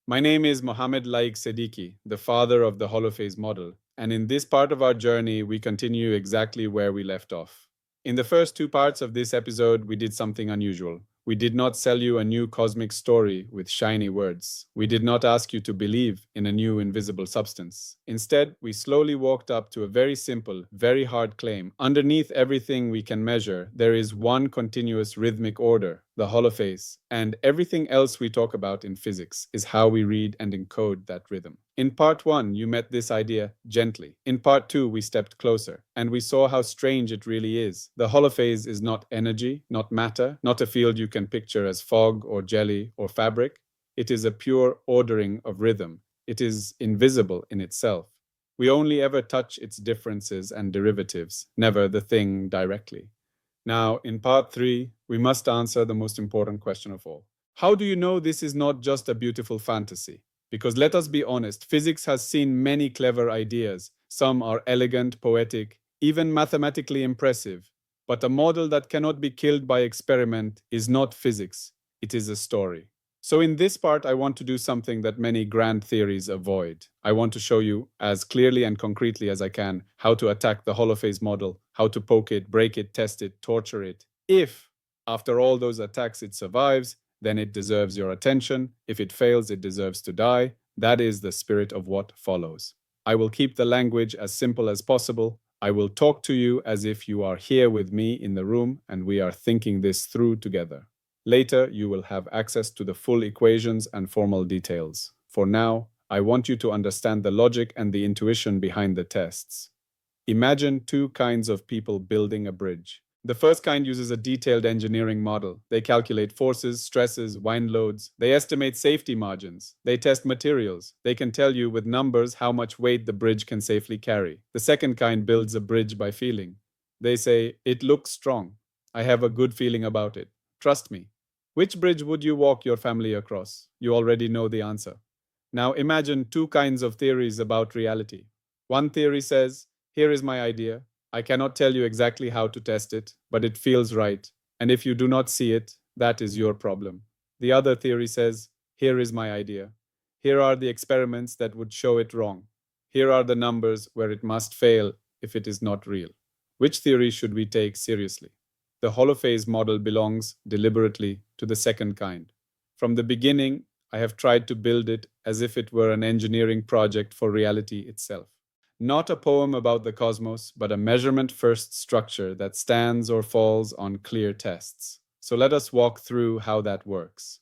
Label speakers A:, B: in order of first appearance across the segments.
A: My name is Mohammed Layiq Sediqi, the father of the Holophase model, and in this part of our journey, we continue exactly where we left off. In the first two parts of this episode, we did something unusual. We did not sell you a new cosmic story with shiny words. We did not ask you to believe in a new invisible substance. Instead, we slowly walked up to a very simple, very hard claim. Underneath everything we can measure, there is one continuous rhythmic order, the holophase, and everything else we talk about in physics is how we read and encode that rhythm. In part one, you met this idea gently. In part two, we stepped closer, and we saw how strange it really is. The holophase is not energy, not matter, not a field you can picture as fog or jelly or fabric. It is a pure ordering of rhythm. It is invisible in itself. We only ever touch its differences and derivatives, never the thing directly. Now, in part three, we must answer the most important question of all. How do you know this is not just a beautiful fantasy? Because let us be honest, physics has seen many clever ideas. Some are elegant, poetic, even mathematically impressive. But a model that cannot be killed by experiment is not physics, it is a story. So in this part, I want to do something that many grand theories avoid. I want to show you, as clearly and concretely as I can, how to attack the holophase model, how to poke it, break it, test it, torture it. If, after all those attacks, it survives, then it deserves your attention. If it fails, it deserves to die. That is the spirit of what follows. I will keep the language as simple as possible. I will talk to you as if you are here with me in the room and we are thinking this through together. Later, you will have access to the full equations and formal details. For now, I want you to understand the logic and the intuition behind the tests. Imagine two kinds of people building a bridge. The first kind uses a detailed engineering model. They calculate forces, stresses, wind loads. They estimate safety margins. They test materials. They can tell you with numbers how much weight the bridge can safely carry. The second kind builds a bridge by feeling. They say, "It looks strong. I have a good feeling about it. Trust me." Which bridge would you walk your family across? You already know the answer. Now imagine two kinds of theories about reality. One theory says, "Here is my idea. I cannot tell you exactly how to test it, but it feels right. And if you do not see it, that is your problem." The other theory says, "Here is my idea. Here are the experiments that would show it wrong. Here are the numbers where it must fail if it is not real." Which theory should we take seriously? The holophase model belongs deliberately to the second kind. From the beginning, I have tried to build it as if it were an engineering project for reality itself. Not a poem about the cosmos, but a measurement-first structure that stands or falls on clear tests. So let us walk through how that works.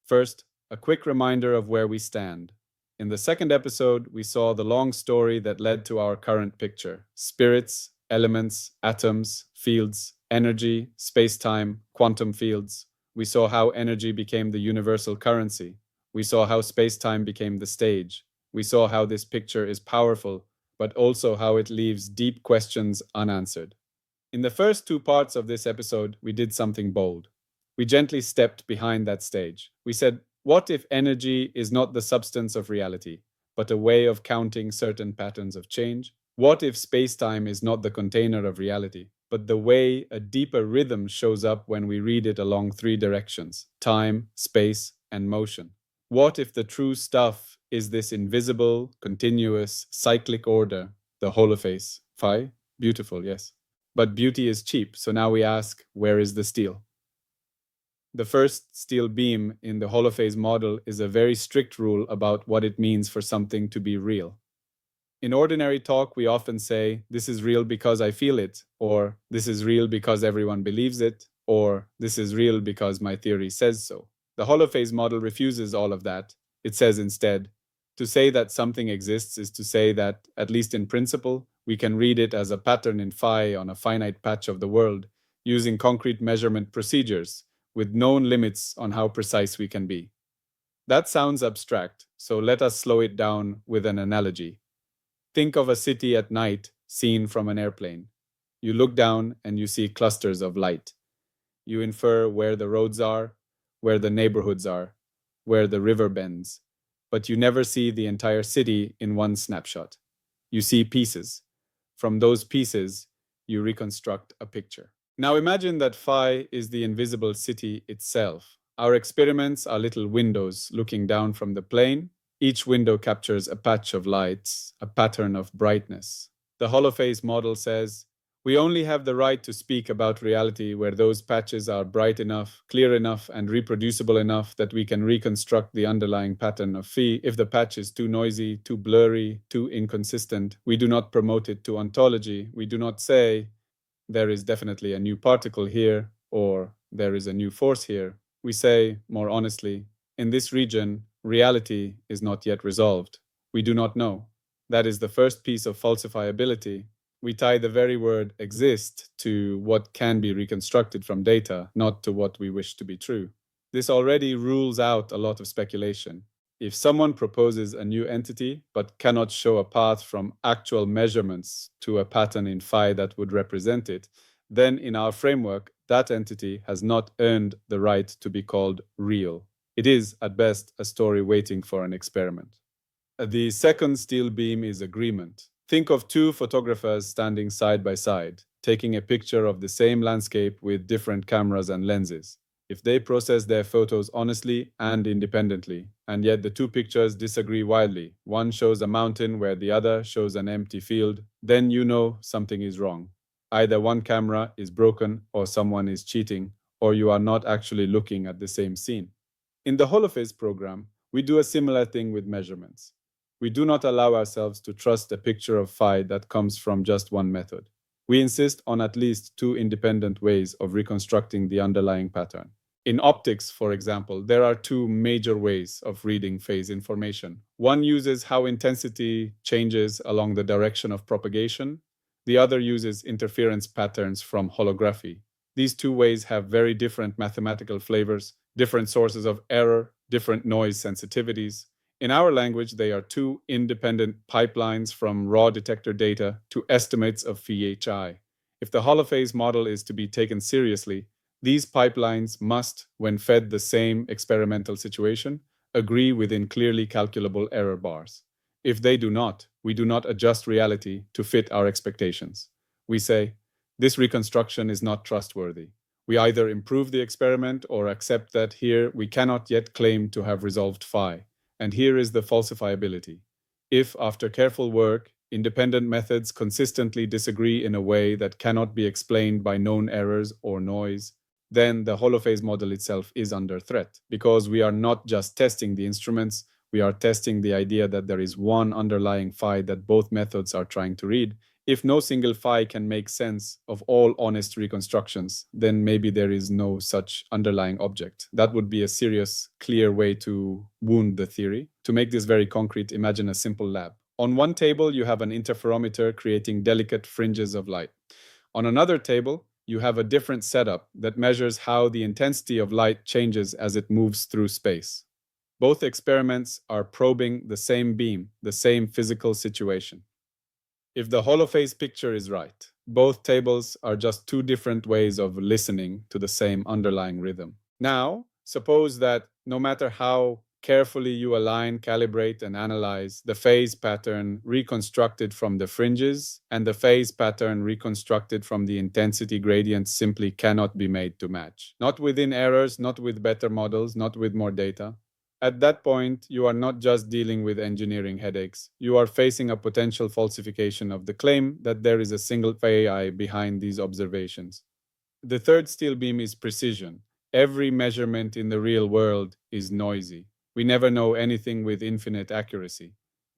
A: First, a quick reminder of where we stand. In the second episode, we saw the long story that led to our current picture: spirits, elements, atoms, fields, energy, space-time, quantum fields. We saw how energy became the universal currency. We saw how space-time became the stage. We saw how this picture is powerful, but also how it leaves deep questions unanswered. In the first two parts of this episode, we did something bold. We gently stepped behind that stage. We said, what if energy is not the substance of reality, but a way of counting certain patterns of change? What if space-time is not the container of reality, but the way a deeper rhythm shows up when we read it along three directions: time, space, and motion? What if the true stuff is this invisible, continuous, cyclic order, the holophase? Phi? Beautiful, yes. But beauty is cheap, so now we ask, where is the steel? The first steel beam in the holophase model is a very strict rule about what it means for something to be real. In ordinary talk, we often say, "This is real because I feel it," or "This is real because everyone believes it," or "This is real because my theory says so." The holophase model refuses all of that. It says instead, to say that something exists is to say that, at least in principle, we can read it as a pattern in phi on a finite patch of the world, using concrete measurement procedures, with known limits on how precise we can be. That sounds abstract, so let us slow it down with an analogy. Think of a city at night seen from an airplane. You look down and you see clusters of light. You infer where the roads are, where the neighborhoods are, where the river bends, but you never see the entire city in one snapshot. You see pieces. From those pieces, you reconstruct a picture. Now imagine that phi is the invisible city itself. Our experiments are little windows looking down from the plane. Each window captures a patch of lights, a pattern of brightness. The Holophase model says, we only have the right to speak about reality where those patches are bright enough, clear enough, and reproducible enough that we can reconstruct the underlying pattern of phi. If the patch is too noisy, too blurry, too inconsistent, we do not promote it to ontology. We do not say, there is definitely a new particle here, or there is a new force here. We say, more honestly, in this region, reality is not yet resolved. We do not know. That is the first piece of falsifiability. We tie the very word exist to what can be reconstructed from data, not to what we wish to be true. This already rules out a lot of speculation. If someone proposes a new entity but cannot show a path from actual measurements to a pattern in phi that would represent it, then in our framework, that entity has not earned the right to be called real. It is, at best, a story waiting for an experiment. The second steel beam is agreement. Think of two photographers standing side by side, taking a picture of the same landscape with different cameras and lenses. If they process their photos honestly and independently, and yet the two pictures disagree wildly, one shows a mountain where the other shows an empty field, then you know something is wrong. Either one camera is broken, or someone is cheating, or you are not actually looking at the same scene. In the Holophase program, we do a similar thing with measurements. We do not allow ourselves to trust a picture of phi that comes from just one method. We insist on at least two independent ways of reconstructing the underlying pattern. In optics, for example, there are two major ways of reading phase information. One uses how intensity changes along the direction of propagation. The other uses interference patterns from holography. These two ways have very different mathematical flavors, different sources of error, different noise sensitivities. In our language, they are two independent pipelines from raw detector data to estimates of phi. If the Holophase model is to be taken seriously, these pipelines must, when fed the same experimental situation, agree within clearly calculable error bars. If they do not, we do not adjust reality to fit our expectations. We say, this reconstruction is not trustworthy. We either improve the experiment or accept that here we cannot yet claim to have resolved phi. And here is the falsifiability. If, after careful work, independent methods consistently disagree in a way that cannot be explained by known errors or noise, then the Holophase model itself is under threat, because we are not just testing the instruments, we are testing the idea that there is one underlying phi that both methods are trying to read. If no single phi can make sense of all honest reconstructions, then maybe there is no such underlying object. That would be a serious, clear way to wound the theory. To make this very concrete, imagine a simple lab. On one table, you have an interferometer creating delicate fringes of light. On another table, you have a different setup that measures how the intensity of light changes as it moves through space. Both experiments are probing the same beam, the same physical situation. If the Holophase picture is right, both tables are just two different ways of listening to the same underlying rhythm. Now, suppose that no matter how carefully you align, calibrate, and analyze, the phase pattern reconstructed from the fringes and the phase pattern reconstructed from the intensity gradient simply cannot be made to match. Not within errors, not with better models, not with more data. At that point, you are not just dealing with engineering headaches. You are facing a potential falsification of the claim that there is a single phi behind these observations. The third steel beam is precision. Every measurement in the real world is noisy. We never know anything with infinite accuracy.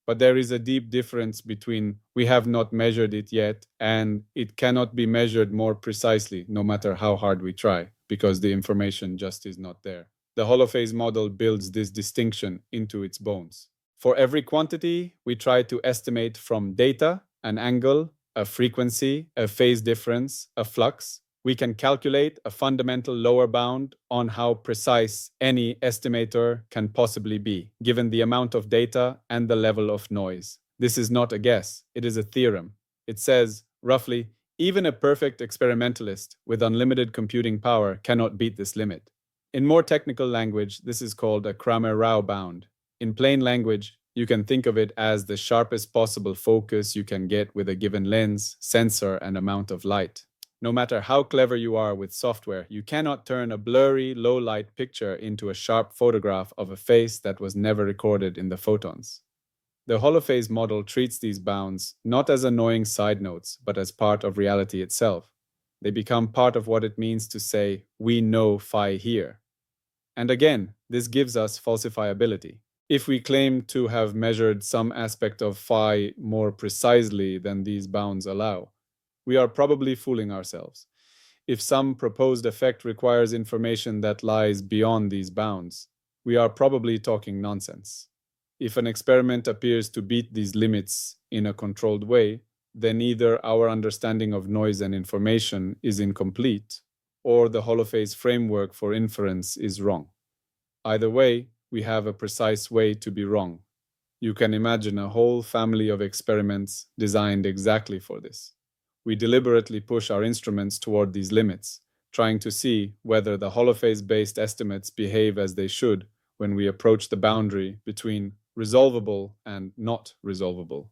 A: But there is a deep difference between we have not measured it yet and it cannot be measured more precisely no matter how hard we try, because the information just is not there. The Holophase model builds this distinction into its bones. For every quantity, we try to estimate from data, an angle, a frequency, a phase difference, a flux. We can calculate a fundamental lower bound on how precise any estimator can possibly be, given the amount of data and the level of noise. This is not a guess, it is a theorem. It says, roughly, even a perfect experimentalist with unlimited computing power cannot beat this limit. In more technical language, this is called a Kramer-Rao bound. In plain language, you can think of it as the sharpest possible focus you can get with a given lens, sensor, and amount of light. No matter how clever you are with software, you cannot turn a blurry, low-light picture into a sharp photograph of a face that was never recorded in the photons. The holophase model treats these bounds not as annoying side notes, but as part of reality itself. They become part of what it means to say, "We know phi here." And again, this gives us falsifiability. If we claim to have measured some aspect of phi more precisely than these bounds allow, we are probably fooling ourselves. If some proposed effect requires information that lies beyond these bounds, we are probably talking nonsense. If an experiment appears to beat these limits in a controlled way, then either our understanding of noise and information is incomplete, or the holophase framework for inference is wrong. Either way, we have a precise way to be wrong. You can imagine a whole family of experiments designed exactly for this. We deliberately push our instruments toward these limits, trying to see whether the holophase-based estimates behave as they should when we approach the boundary between resolvable and not resolvable.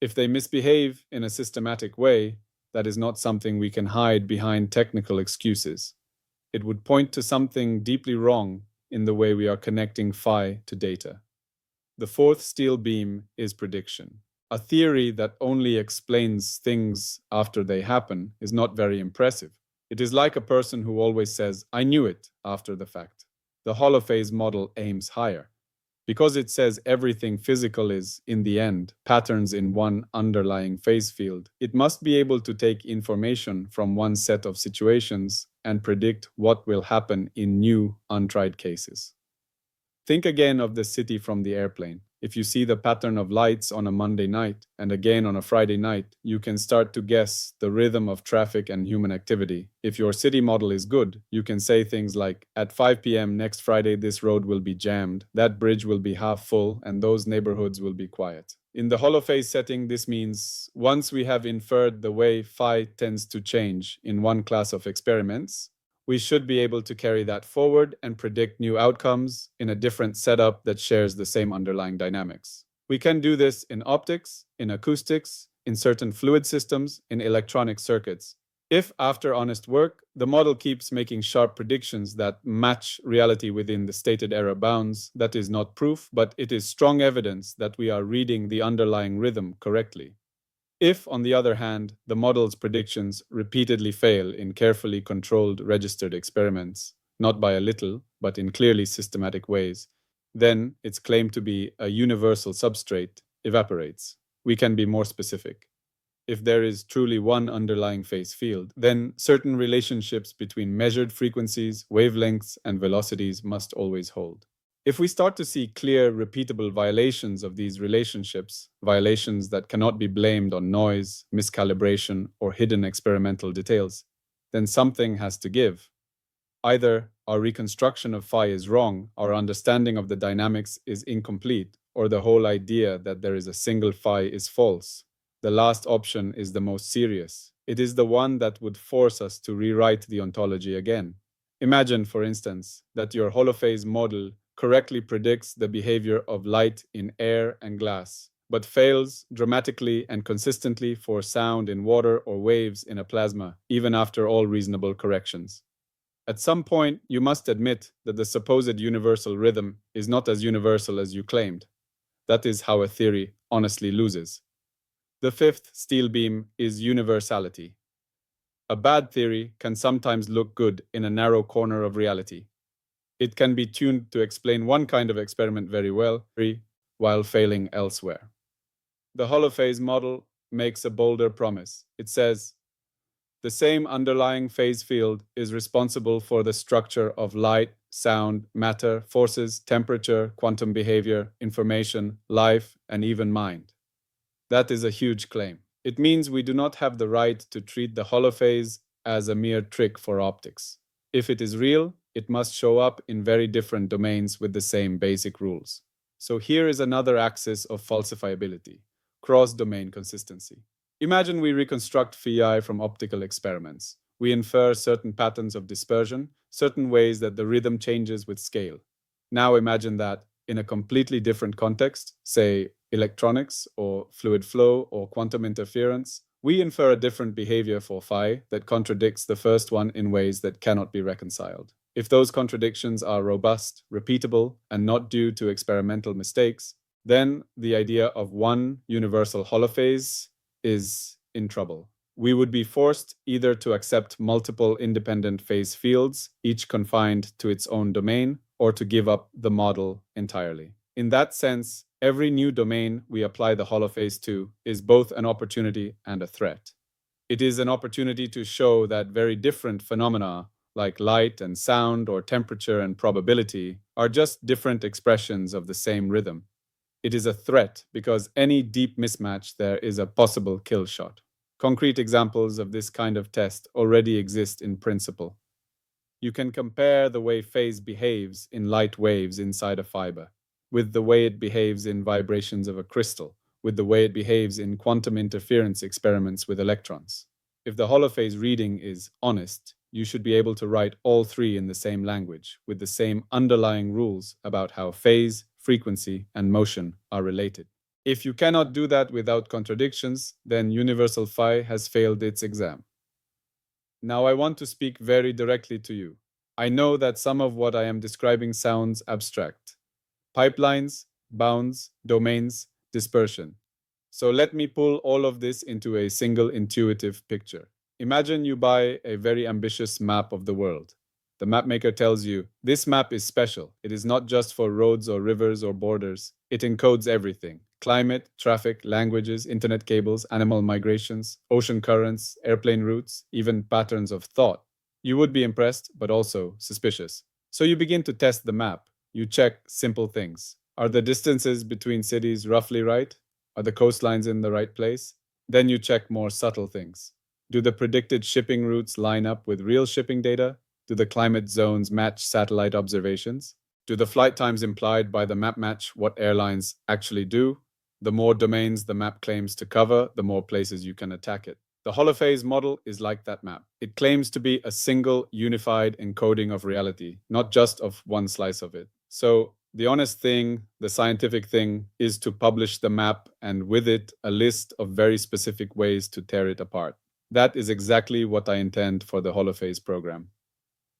A: If they misbehave in a systematic way, that is not something we can hide behind technical excuses. It would point to something deeply wrong in the way we are connecting phi to data. The fourth steel beam is prediction. A theory that only explains things after they happen is not very impressive. It is like a person who always says, "I knew it," after the fact. The holophase model aims higher. Because it says everything physical is, in the end, patterns in one underlying phase field, it must be able to take information from one set of situations and predict what will happen in new, untried cases. Think again of the city from the airplane. If you see the pattern of lights on a Monday night and again on a Friday night, you can start to guess the rhythm of traffic and human activity. If your city model is good, you can say things like, "At 5 p.m. next Friday, this road will be jammed, that bridge will be half full, and those neighborhoods will be quiet." In the holophase setting, this means once we have inferred the way phi tends to change in one class of experiments, we should be able to carry that forward and predict new outcomes in a different setup that shares the same underlying dynamics. We can do this in optics, in acoustics, in certain fluid systems, in electronic circuits. If, after honest work, the model keeps making sharp predictions that match reality within the stated error bounds, that is not proof, but it is strong evidence that we are reading the underlying rhythm correctly. If, on the other hand, the model's predictions repeatedly fail in carefully controlled registered experiments, not by a little, but in clearly systematic ways, then its claim to be a universal substrate evaporates. We can be more specific. If there is truly one underlying phase field, then certain relationships between measured frequencies, wavelengths, and velocities must always hold. If we start to see clear, repeatable violations of these relationships, violations that cannot be blamed on noise, miscalibration, or hidden experimental details, then something has to give. Either our reconstruction of phi is wrong, our understanding of the dynamics is incomplete, or the whole idea that there is a single phi is false. The last option is the most serious. It is the one that would force us to rewrite the ontology again. Imagine, for instance, that your holophase model correctly predicts the behavior of light in air and glass, but fails dramatically and consistently for sound in water or waves in a plasma, even after all reasonable corrections. At some point, you must admit that the supposed universal rhythm is not as universal as you claimed. That is how a theory honestly loses. The fifth steel beam is universality. A bad theory can sometimes look good in a narrow corner of reality. It can be tuned to explain one kind of experiment very well, while failing elsewhere. The holophase model makes a bolder promise. It says, the same underlying phase field is responsible for the structure of light, sound, matter, forces, temperature, quantum behavior, information, life, and even mind. That is a huge claim. It means we do not have the right to treat the holophase as a mere trick for optics. If it is real, it must show up in very different domains with the same basic rules. So here is another axis of falsifiability, cross-domain consistency. Imagine we reconstruct phi from optical experiments. We infer certain patterns of dispersion, certain ways that the rhythm changes with scale. Now imagine that in a completely different context, say electronics or fluid flow or quantum interference, We infer a different behavior for phi that contradicts the first one in ways that cannot be reconciled. If those contradictions are robust, repeatable, and not due to experimental mistakes, then the idea of one universal holophase is in trouble. We would be forced either to accept multiple independent phase fields, each confined to its own domain, or to give up the model entirely. In that sense, every new domain we apply the holophase to is both an opportunity and a threat. It is an opportunity to show that very different phenomena, like light and sound or temperature and probability, are just different expressions of the same rhythm. It is a threat because any deep mismatch there is a possible kill shot. Concrete examples of this kind of test already exist in principle. You can compare the way phase behaves in light waves inside a fiber, with the way it behaves in vibrations of a crystal, with the way it behaves in quantum interference experiments with electrons. If the holophase reading is honest, you should be able to write all three in the same language, with the same underlying rules about how phase, frequency, and motion are related. If you cannot do that without contradictions, then universal phi has failed its exam. Now I want to speak very directly to you. I know that some of what I am describing sounds abstract. Pipelines, bounds, domains, dispersion. So let me pull all of this into a single intuitive picture. Imagine you buy a very ambitious map of the world. The mapmaker tells you, this map is special. It is not just for roads or rivers or borders. It encodes everything. Climate, traffic, languages, internet cables, animal migrations, ocean currents, airplane routes, even patterns of thought. You would be impressed, but also suspicious. So you begin to test the map. You check simple things. Are the distances between cities roughly right? Are the coastlines in the right place? Then you check more subtle things. Do the predicted shipping routes line up with real shipping data? Do the climate zones match satellite observations? Do the flight times implied by the map match what airlines actually do? The more domains the map claims to cover, the more places you can attack it. The holophase model is like that map. It claims to be a single, unified encoding of reality, not just of one slice of it. So the honest thing, the scientific thing, is to publish the map and with it a list of very specific ways to tear it apart. That is exactly what I intend for the holophase program.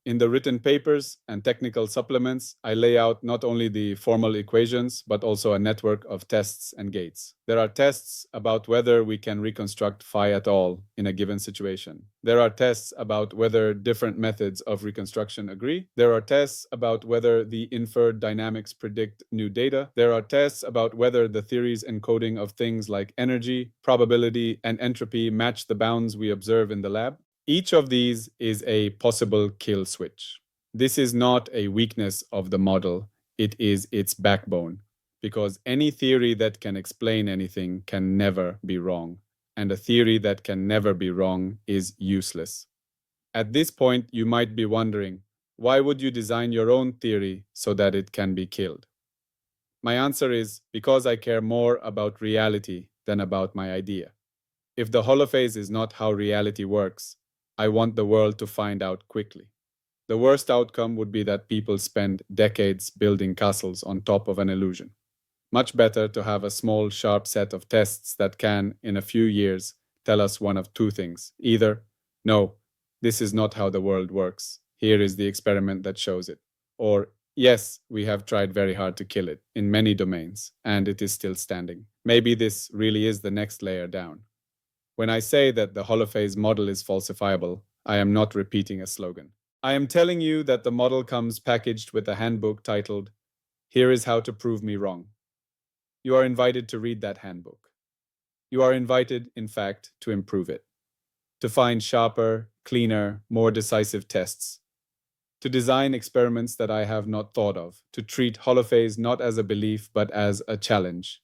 A: In the written papers and technical supplements, I lay out not only the formal equations, but also a network of tests and gates. There are tests about whether we can reconstruct phi at all in a given situation. There are tests about whether different methods of reconstruction agree. There are tests about whether the inferred dynamics predict new data. There are tests about whether the theory's encoding of things like energy, probability, and entropy match the bounds we observe in the lab. Each of these is a possible kill switch. This is not a weakness of the model, it is its backbone, because any theory that can explain anything can never be wrong, and a theory that can never be wrong is useless. At this point, you might be wondering, why would you design your own theory so that it can be killed? My answer is because I care more about reality than about my idea. If the holophase is not how reality works, I want the world to find out quickly. The worst outcome would be that people spend decades building castles on top of an illusion. Much better to have a small, sharp set of tests that can, in a few years, tell us one of two things. Either, no, this is not how the world works. Here is the experiment that shows it. Or, yes, we have tried very hard to kill it in many domains, and it is still standing. Maybe this really is the next layer down. When I say that the holophase model is falsifiable, I am not repeating a slogan. I am telling you that the model comes packaged with a handbook titled, "Here is how to prove me wrong." You are invited to read that handbook. You are invited, in fact, to improve it, to find sharper, cleaner, more decisive tests, to design experiments that I have not thought of, to treat holophase not as a belief but as a challenge.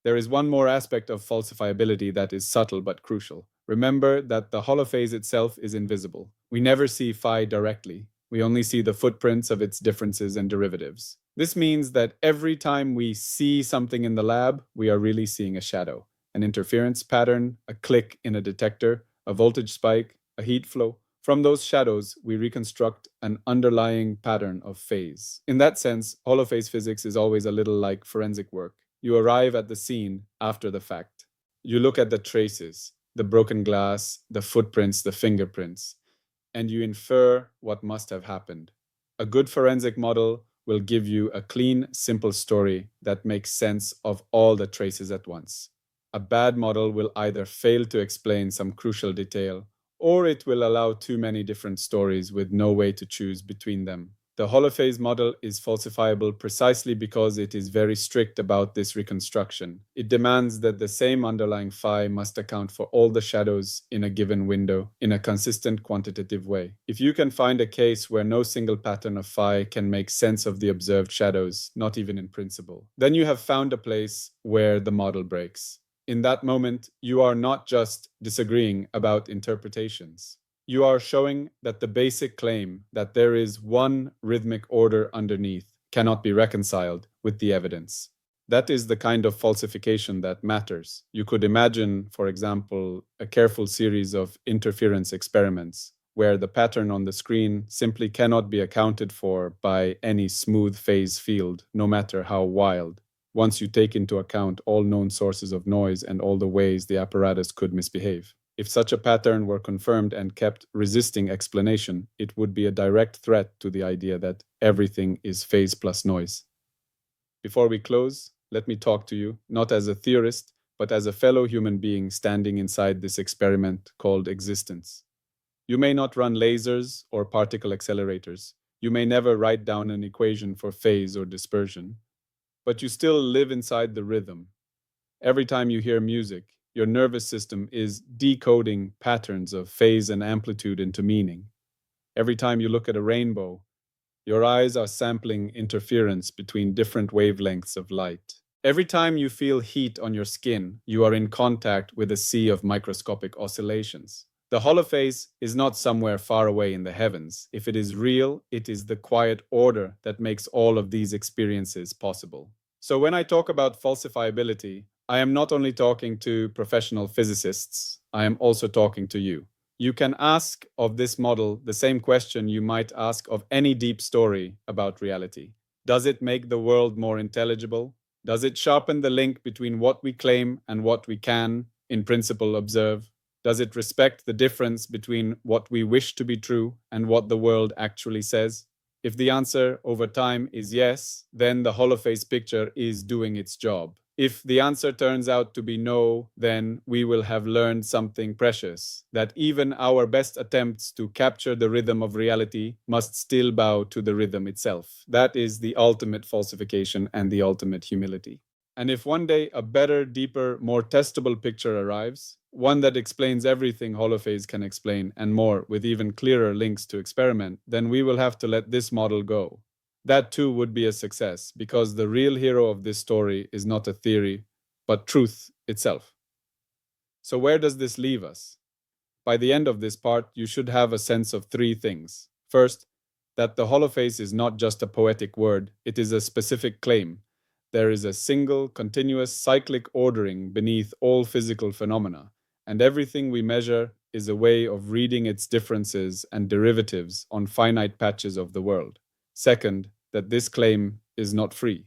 A: There is one more aspect of falsifiability that is subtle but crucial. Remember that the holophase itself is invisible. We never see phi directly. We only see the footprints of its differences and derivatives. This means that every time we see something in the lab, we are really seeing a shadow, an interference pattern, a click in a detector, a voltage spike, a heat flow. From those shadows, we reconstruct an underlying pattern of phase. In that sense, holophase physics is always a little like forensic work. You arrive at the scene after the fact. You look at the traces, the broken glass, the footprints, the fingerprints, and you infer what must have happened. A good forensic model will give you a clean, simple story that makes sense of all the traces at once. A bad model will either fail to explain some crucial detail, or it will allow too many different stories with no way to choose between them. The holophase model is falsifiable precisely because it is very strict about this reconstruction. It demands that the same underlying phi must account for all the shadows in a given window in a consistent quantitative way. If you can find a case where no single pattern of phi can make sense of the observed shadows, not even in principle, then you have found a place where the model breaks. In that moment, you are not just disagreeing about interpretations. You are showing that the basic claim that there is one rhythmic order underneath cannot be reconciled with the evidence. That is the kind of falsification that matters. You could imagine, for example, a careful series of interference experiments where the pattern on the screen simply cannot be accounted for by any smooth phase field, no matter how wild, once you take into account all known sources of noise and all the ways the apparatus could misbehave. If such a pattern were confirmed and kept resisting explanation, it would be a direct threat to the idea that everything is phase plus noise. Before we close, let me talk to you, not as a theorist, but as a fellow human being standing inside this experiment called existence. You may not run lasers or particle accelerators. You may never write down an equation for phase or dispersion, but you still live inside the rhythm. Every time you hear music, your nervous system is decoding patterns of phase and amplitude into meaning. Every time you look at a rainbow, your eyes are sampling interference between different wavelengths of light. Every time you feel heat on your skin, you are in contact with a sea of microscopic oscillations. The holophase is not somewhere far away in the heavens. If it is real, it is the quiet order that makes all of these experiences possible. So when I talk about falsifiability, I am not only talking to professional physicists, I am also talking to you. You can ask of this model the same question you might ask of any deep story about reality. Does it make the world more intelligible? Does it sharpen the link between what we claim and what we can, in principle, observe? Does it respect the difference between what we wish to be true and what the world actually says? If the answer over time is yes, then the holophase picture is doing its job. If the answer turns out to be no, then we will have learned something precious, that even our best attempts to capture the rhythm of reality must still bow to the rhythm itself. That is the ultimate falsification and the ultimate humility. And if one day a better, deeper, more testable picture arrives, one that explains everything holophase can explain and more, with even clearer links to experiment, then we will have to let this model go. That too would be a success, because the real hero of this story is not a theory, but truth itself. So where does this leave us? By the end of this part, you should have a sense of three things. First, that the holophase is not just a poetic word, it is a specific claim. There is a single, continuous, cyclic ordering beneath all physical phenomena, and everything we measure is a way of reading its differences and derivatives on finite patches of the world. Second, that this claim is not free.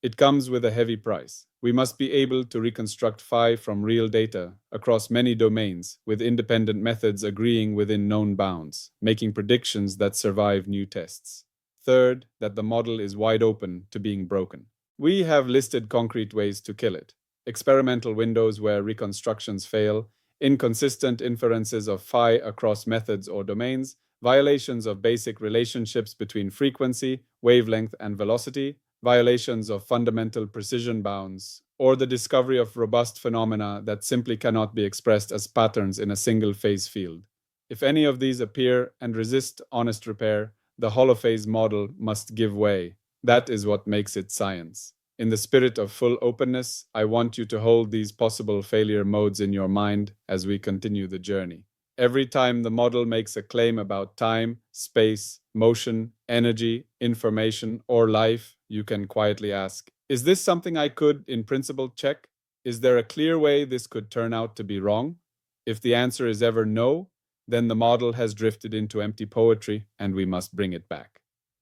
A: It comes with a heavy price. We must be able to reconstruct phi from real data across many domains, with independent methods agreeing within known bounds, making predictions that survive new tests. Third, that the model is wide open to being broken. We have listed concrete ways to kill it: experimental windows where reconstructions fail, inconsistent inferences of phi across methods or domains, violations of basic relationships between frequency, wavelength, and velocity, violations of fundamental precision bounds, or the discovery of robust phenomena that simply cannot be expressed as patterns in a single phase field. If any of these appear and resist honest repair, the holophase model must give way. That is what makes it science. In the spirit of full openness, I want you to hold these possible failure modes in your mind as we continue the journey. Every time the model makes a claim about time, space, motion, energy, information, or life, you can quietly ask, is this something I could, in principle, check? Is there a clear way this could turn out to be wrong? If the answer is ever no, then the model has drifted into empty poetry and we must bring it back.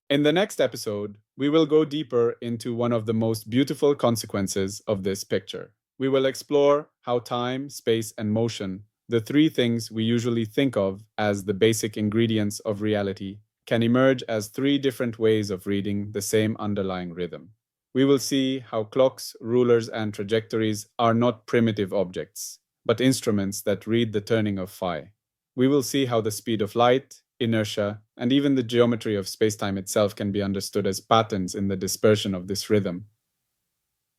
A: In the next episode, we will go deeper into one of the most beautiful consequences of this picture. We will explore how time, space, and motion The three things we usually think of as the basic ingredients of reality can emerge as three different ways of reading the same underlying rhythm. We will see how clocks, rulers, and trajectories are not primitive objects, but instruments that read the turning of phi. We will see how the speed of light, inertia, and even the geometry of spacetime itself can be understood as patterns in the dispersion of this rhythm.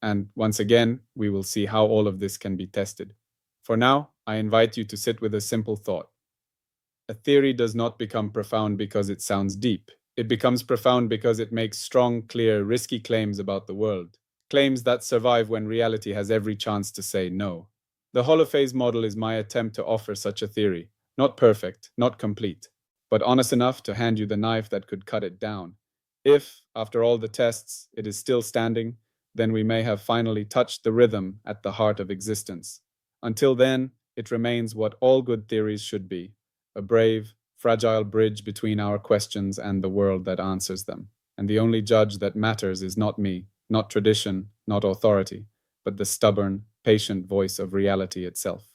A: And once again, we will see how all of this can be tested. For now, I invite you to sit with a simple thought. A theory does not become profound because it sounds deep. It becomes profound because it makes strong, clear, risky claims about the world. Claims that survive when reality has every chance to say no. The holophase model is my attempt to offer such a theory. Not perfect, not complete, but honest enough to hand you the knife that could cut it down. If, after all the tests, it is still standing, then we may have finally touched the rhythm at the heart of existence. Until then, it remains what all good theories should be: a brave, fragile bridge between our questions and the world that answers them. And the only judge that matters is not me, not tradition, not authority, but the stubborn, patient voice of reality itself.